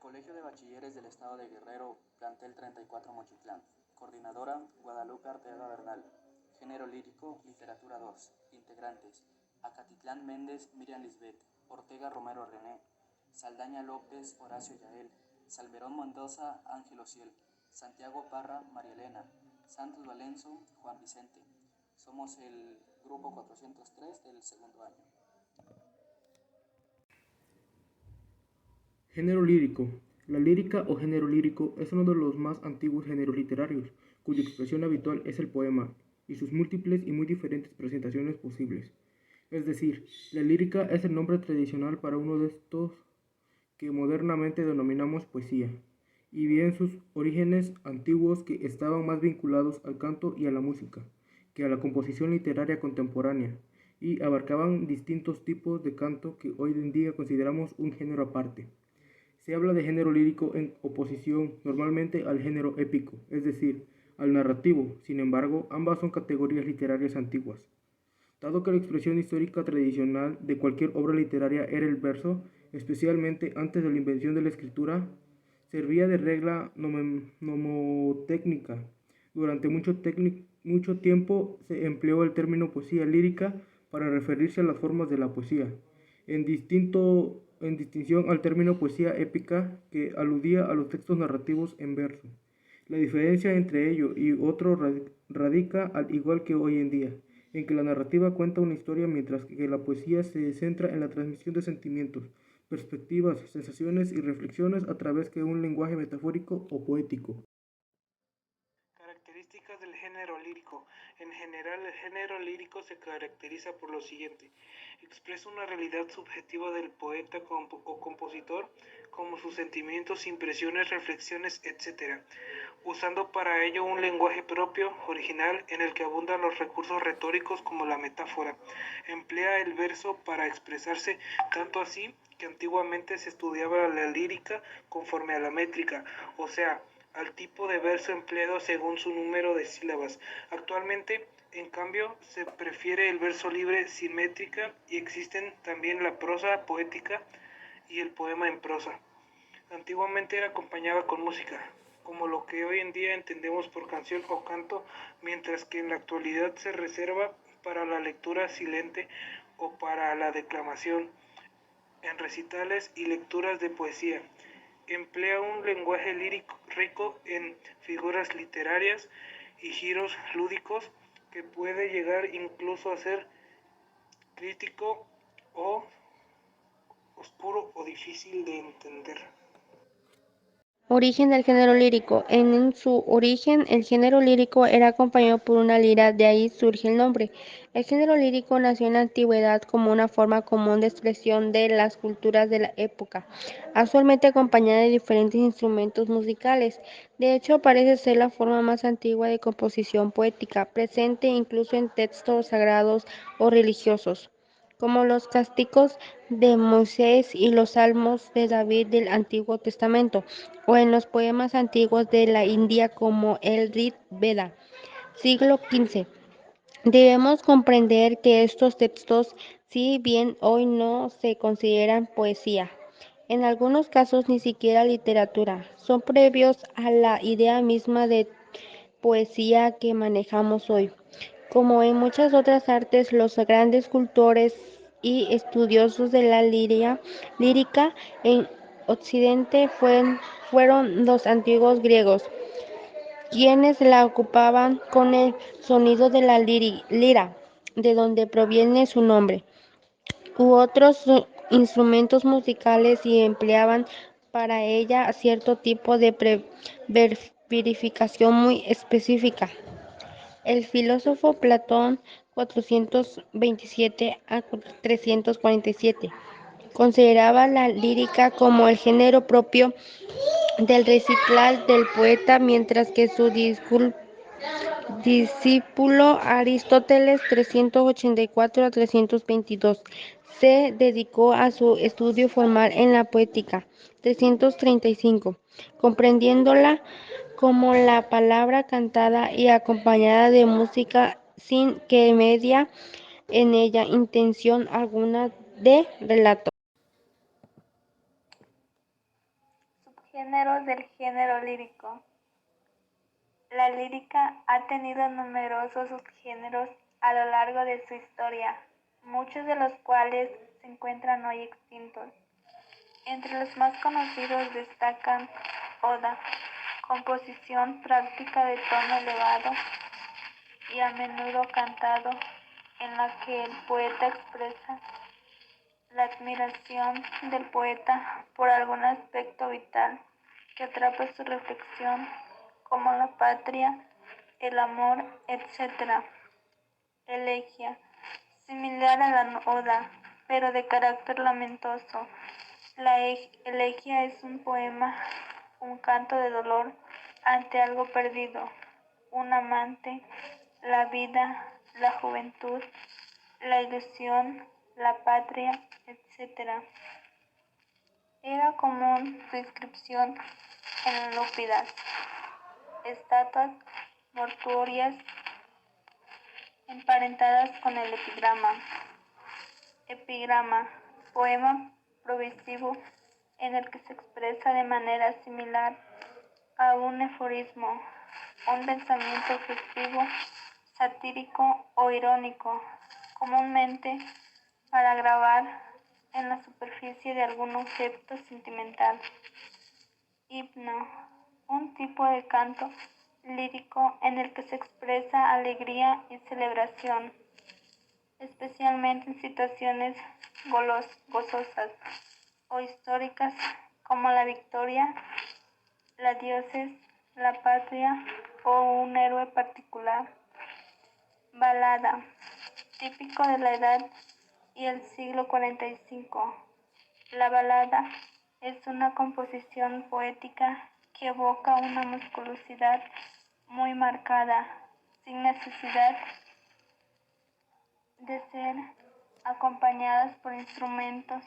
Colegio de Bachilleres del Estado de Guerrero, plantel 34 Mochitlán. Coordinadora, Guadalupe Arteaga Bernal. Género lírico, literatura 2. Integrantes, Acatitlán Méndez, Miriam Lisbeth. Ortega Romero René. Saldaña López, Horacio Yael. Salmerón Mendoza, Ángel Ociel. Santiago Parra, María Elena. Santos Valenzo, Juan Vicente. Somos el grupo 403 del segundo año. Género lírico. La lírica o género lírico es uno de los más antiguos géneros literarios, cuya expresión habitual es el poema y sus múltiples y muy diferentes presentaciones posibles. Es decir, la lírica es el nombre tradicional para uno de estos que modernamente denominamos poesía, y bien sus orígenes antiguos que estaban más vinculados al canto y a la música que a la composición literaria contemporánea, y abarcaban distintos tipos de canto que hoy en día consideramos un género aparte. Se habla de género lírico en oposición normalmente al género épico, es decir, al narrativo. Sin embargo, ambas son categorías literarias antiguas. Dado que la expresión histórica tradicional de cualquier obra literaria era el verso, especialmente antes de la invención de la escritura, servía de regla nomotécnica. Durante mucho tiempo se empleó el término poesía lírica para referirse a las formas de la poesía, en distinción al término poesía épica, que aludía a los textos narrativos en verso. La diferencia entre ello y otro radica, al igual que hoy en día, en que la narrativa cuenta una historia mientras que la poesía se centra en la transmisión de sentimientos, perspectivas, sensaciones y reflexiones a través de un lenguaje metafórico o poético. Características del género lírico. En general, el género lírico se caracteriza por lo siguiente: expresa una realidad subjetiva del poeta o compositor, como sus sentimientos, impresiones, reflexiones, etc., usando para ello un lenguaje propio, original, en el que abundan los recursos retóricos como la metáfora. Emplea el verso para expresarse, tanto así que antiguamente se estudiaba la lírica conforme a la métrica, o sea, al tipo de verso empleado según su número de sílabas. Actualmente, en cambio, se prefiere el verso libre sin métrica y existen también la prosa poética y el poema en prosa. Antiguamente era acompañada con música, como lo que hoy en día entendemos por canción o canto, mientras que en la actualidad se reserva para la lectura silente o para la declamación en recitales y lecturas de poesía. Emplea un lenguaje lírico rico en figuras literarias y giros lúdicos que puede llegar incluso a ser crítico o oscuro o difícil de entender. Origen del género lírico. En su origen, el género lírico era acompañado por una lira, de ahí surge el nombre. El género lírico nació en la antigüedad como una forma común de expresión de las culturas de la época, actualmente acompañada de diferentes instrumentos musicales. De hecho, parece ser la forma más antigua de composición poética, presente incluso en textos sagrados o religiosos, como los cánticos de Moisés y los salmos de David del Antiguo Testamento, o en los poemas antiguos de la India como el Rig Veda, siglo XV. Debemos comprender que estos textos, si bien hoy no se consideran poesía, en algunos casos ni siquiera literatura, son previos a la idea misma de poesía que manejamos hoy. Como en muchas otras artes, los grandes cultores y estudiosos de la lírica en Occidente fueron los antiguos griegos, quienes la ocupaban con el sonido de la lira, de donde proviene su nombre, u otros instrumentos musicales, y empleaban para ella cierto tipo de verificación muy específica. El filósofo Platón, 427 a 347, consideraba la lírica como el género propio del recital del poeta, mientras que su discípulo Aristóteles, 384 a 322, se dedicó a su estudio formal en la poética. 335, comprendiéndola como la palabra cantada y acompañada de música sin que media en ella intención alguna de relato. Géneros del género lírico. La lírica ha tenido numerosos subgéneros a lo largo de su historia, muchos de los cuales se encuentran hoy extintos. Entre los más conocidos destacan oda, composición práctica de tono elevado y a menudo cantado, en la que el poeta expresa la admiración del poeta por algún aspecto vital que atrapa su reflexión, como la patria, el amor, etc. Elegía, similar a la oda, pero de carácter lamentoso. La elegía es un poema, un canto de dolor ante algo perdido, un amante, la vida, la juventud, la ilusión, la patria, etc. Era común su inscripción en lápidas, estatuas mortuorias emparentadas con el epigrama. Epigrama, poema provisivo en el que se expresa de manera similar a un aforismo, un pensamiento festivo, satírico o irónico, comúnmente para grabar en la superficie de algún objeto sentimental. Himno, un tipo de canto lírico en el que se expresa alegría y celebración, especialmente en situaciones gozosas o históricas como la victoria, la dioses, la patria o un héroe particular. Balada, típico de la edad y el siglo XLV. La balada es una composición poética que evoca una musculosidad muy marcada, sin necesidad de ser acompañadas por instrumentos.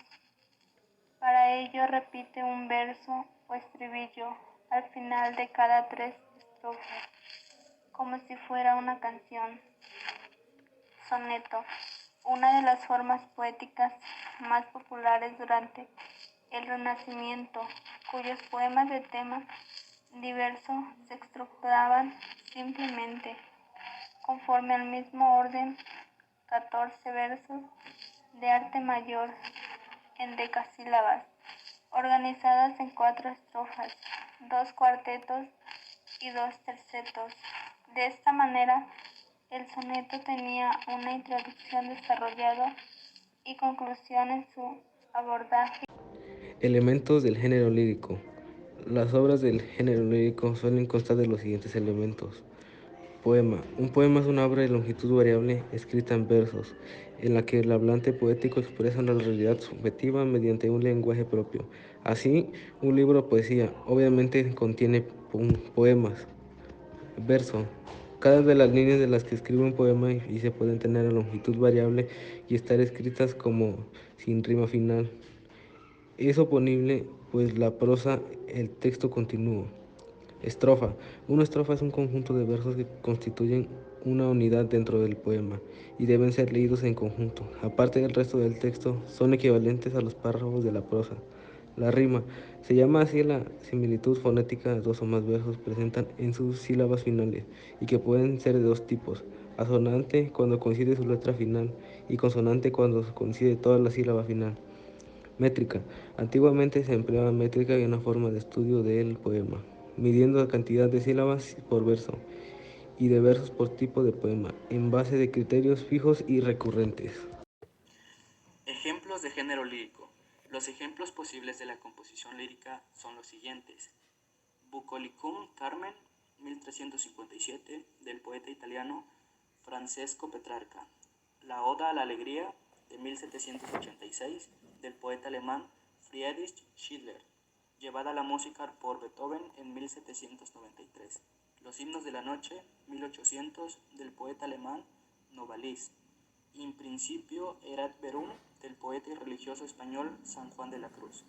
Para ello repite un verso o estribillo al final de cada 3 estrofas, como si fuera una canción. Soneto, una de las formas poéticas más populares durante el Renacimiento, cuyos poemas de tema diverso se estructuraban simplemente conforme al mismo orden, 14 versos de arte mayor en decasílabas, organizadas en 4 estrofas, 2 cuartetos y 2 tercetos. De esta manera, el soneto tenía una introducción desarrollada y conclusión en su abordaje. Elementos del género lírico. Las obras del género lírico suelen constar de los siguientes elementos. Poema. Un poema es una obra de longitud variable escrita en versos, en la que el hablante poético expresa una realidad subjetiva mediante un lenguaje propio. Así, un libro de poesía obviamente contiene poemas. Verso. Cada de las líneas de las que escribe un poema y se pueden tener a longitud variable y estar escritas como sin rima final. Es oponible, pues la prosa, el texto continuo. Estrofa. Una estrofa es un conjunto de versos que constituyen una unidad dentro del poema y deben ser leídos en conjunto. Aparte del resto del texto, son equivalentes a los párrafos de la prosa. La rima. Se llama así la similitud fonética de 2 o más versos presentan en sus sílabas finales y que pueden ser de 2 tipos. Asonante cuando coincide su letra final y consonante cuando coincide toda la sílaba final. Métrica. Antiguamente se empleaba métrica en una forma de estudio del poema, midiendo la cantidad de sílabas por verso y de versos por tipo de poema, en base de criterios fijos y recurrentes. Ejemplos de género lírico. Los ejemplos posibles de la composición lírica son los siguientes. Bucolicum Carmen, 1357, del poeta italiano Francesco Petrarca. La Oda a la Alegría, de 1786, del poeta alemán Friedrich Schiller, llevada a la música por Beethoven en 1793. Los himnos de la noche, 1800, del poeta alemán Novalis. In principio erat verum, del poeta y religioso español San Juan de la Cruz.